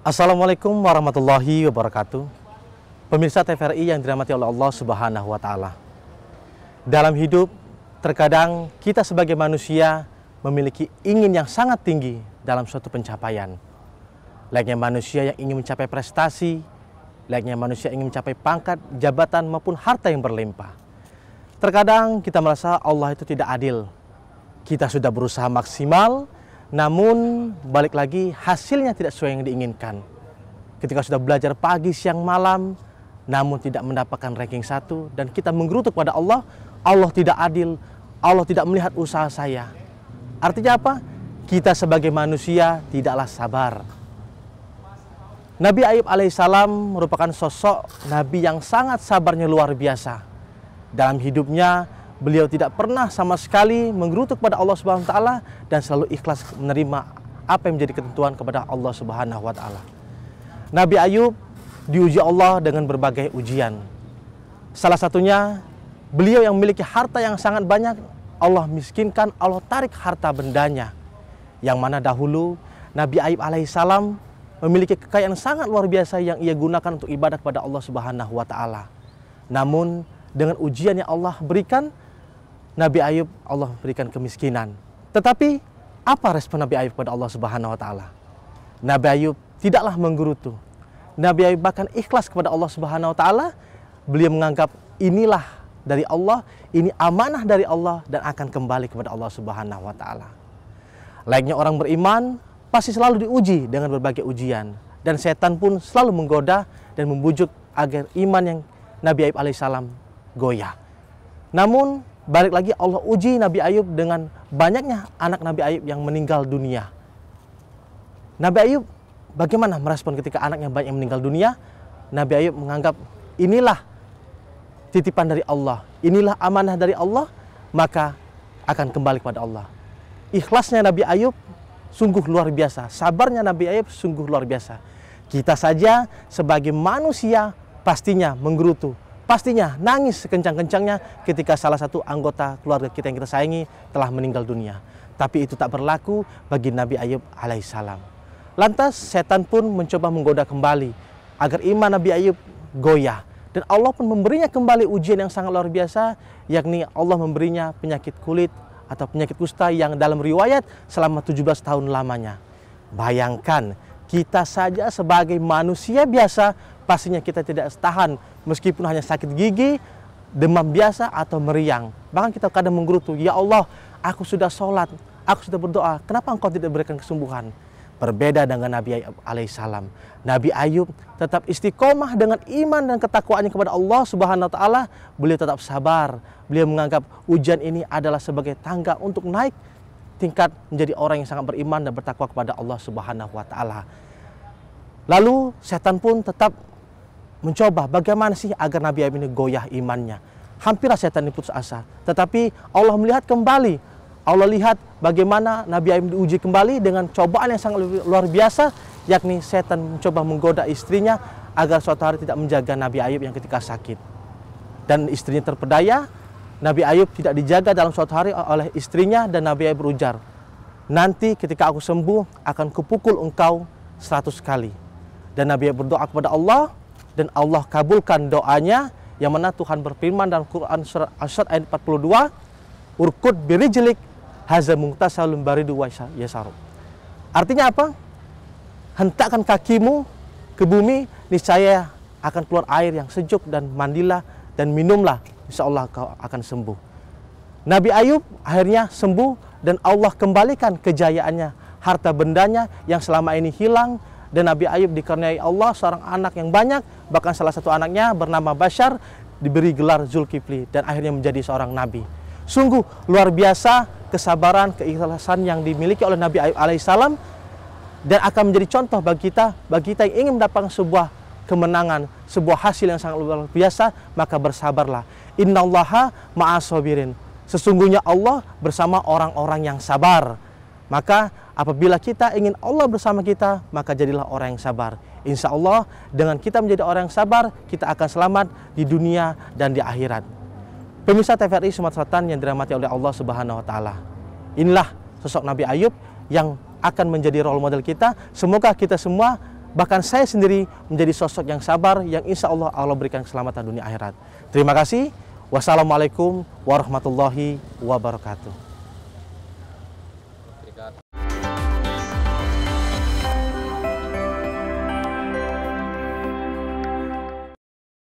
Assalamualaikum warahmatullahi wabarakatuh. Pemirsa TVRI yang dirahmati oleh Allah Subhanahu wa Ta'ala. Dalam hidup, terkadang kita sebagai manusia memiliki ingin yang sangat tinggi dalam suatu pencapaian. Layaknya manusia yang ingin mencapai prestasi, layaknya manusia yang ingin mencapai pangkat, jabatan maupun harta yang berlimpah. Terkadang kita merasa Allah itu tidak adil. Kita sudah berusaha maksimal, namun balik lagi hasilnya tidak sesuai yang diinginkan. Ketika sudah belajar pagi, siang, malam, namun tidak mendapatkan ranking 1 dan kita menggerutu kepada Allah, Allah tidak adil, Allah tidak melihat usaha saya. Artinya apa? Kita sebagai manusia tidaklah sabar. Nabi Ayub alaihissalam merupakan sosok Nabi yang sangat sabarnya luar biasa. Dalam hidupnya, beliau tidak pernah sama sekali menggerutu kepada Allah Subhanahu wa Ta'ala dan selalu ikhlas menerima apa yang menjadi ketentuan kepada Allah Subhanahu wa Ta'ala. Nabi Ayub diuji Allah dengan berbagai ujian. Salah satunya, beliau yang memiliki harta yang sangat banyak, Allah miskinkan, Allah tarik harta bendanya. Yang mana dahulu Nabi Ayub alaihissalam memiliki kekayaan sangat luar biasa yang ia gunakan untuk ibadah kepada Allah Subhanahu wa Ta'ala. Namun dengan ujian yang Allah berikan, Nabi Ayub Allah berikan kemiskinan. Tetapi apa respon Nabi Ayub kepada Allah Subhanahu wa Ta'ala? Nabi Ayub tidaklah menggerutu. Nabi Ayub bahkan ikhlas kepada Allah Subhanahu wa Ta'ala. Beliau menganggap inilah dari Allah, ini amanah dari Allah dan akan kembali kepada Allah Subhanahu wa Ta'ala. Layaknya orang beriman pasti selalu diuji dengan berbagai ujian, dan setan pun selalu menggoda dan membujuk agar iman yang Nabi Ayub alaihissalam goyah. Namun balik lagi Allah uji Nabi Ayub dengan banyaknya anak Nabi Ayub yang meninggal dunia. Nabi Ayub bagaimana merespon ketika anaknya banyak yang meninggal dunia? Nabi Ayub menganggap inilah titipan dari Allah, inilah amanah dari Allah, maka akan kembali kepada Allah. Ikhlasnya Nabi Ayub sungguh luar biasa, sabarnya Nabi Ayub sungguh luar biasa. Kita saja sebagai manusia pastinya menggerutu, pastinya nangis sekencang-kencangnya ketika salah satu anggota keluarga kita yang kita sayangi telah meninggal dunia. Tapi itu tak berlaku bagi Nabi Ayub alaihissalam. Lantas setan pun mencoba menggoda kembali agar iman Nabi Ayub goyah. Dan Allah pun memberinya kembali ujian yang sangat luar biasa, yakni Allah memberinya penyakit kulit atau penyakit kusta yang dalam riwayat selama 17 tahun lamanya. Bayangkan, kita saja sebagai manusia biasa pastinya kita tidak tahan meskipun hanya sakit gigi, demam biasa atau meriang. Bahkan kita kadang menggerutu, ya Allah, aku sudah sholat, aku sudah berdoa, kenapa engkau tidak berikan kesembuhan? Berbeda dengan Nabi Ayub alaihissalam. Nabi Ayub tetap istiqomah dengan iman dan ketakwaannya kepada Allah Subhanahu wa Ta'ala. Beliau tetap sabar. Beliau menganggap ujian ini adalah sebagai tangga untuk naik tingkat menjadi orang yang sangat beriman dan bertakwa kepada Allah Subhanahu wa Ta'ala. Lalu setan pun tetap mencoba bagaimana sih agar Nabi Ayub ini goyah imannya. Hampirlah setan ini putus asa. Tetapi Allah melihat kembali. Allah lihat bagaimana Nabi Ayub diuji kembali dengan cobaan yang sangat luar biasa, yakni setan mencoba menggoda istrinya agar suatu hari tidak menjaga Nabi Ayub yang ketika sakit. Dan istrinya terpedaya, Nabi Ayub tidak dijaga dalam suatu hari oleh istrinya dan Nabi Ayub berujar, nanti ketika aku sembuh akan kupukul engkau 100 kali. Dan Nabi Ayub berdoa kepada Allah dan Allah kabulkan doanya, yang mana Tuhan berfirman dalam Quran surat Asyad ayat 42, urkud birijlik haza mungtasalun baridu wa yasaru. Artinya apa? Hentakkan kakimu ke bumi, niscaya akan keluar air yang sejuk, dan mandilah dan minumlah, insya Allah kau akan sembuh. Nabi Ayub akhirnya sembuh dan Allah kembalikan kejayaannya, harta bendanya yang selama ini hilang. Dan Nabi Ayub dikaruniai Allah seorang anak yang banyak, bahkan salah satu anaknya bernama Bashar diberi gelar Zulkifli dan akhirnya menjadi seorang nabi. Sungguh luar biasa kesabaran, keikhlasan yang dimiliki oleh Nabi Ayub alaihissalam, dan akan menjadi contoh bagi kita yang ingin mendapatkan sebuah kemenangan, sebuah hasil yang sangat luar biasa, maka bersabarlah. Innallaha ma'as-sabirin. Sesungguhnya Allah bersama orang-orang yang sabar. Maka apabila kita ingin Allah bersama kita, maka jadilah orang yang sabar. Insya Allah dengan kita menjadi orang yang sabar, kita akan selamat di dunia dan di akhirat. Pemirsa TVRI Sumatera Selatan yang dirahmati oleh Allah Subhanahu wa Ta'ala. Inilah sosok Nabi Ayub yang akan menjadi role model kita. Semoga kita semua Bahkan saya sendiri menjadi sosok yang sabar, yang insya Allah berikan keselamatan dunia akhirat. Terima kasih. Wassalamualaikum warahmatullahi wabarakatuh.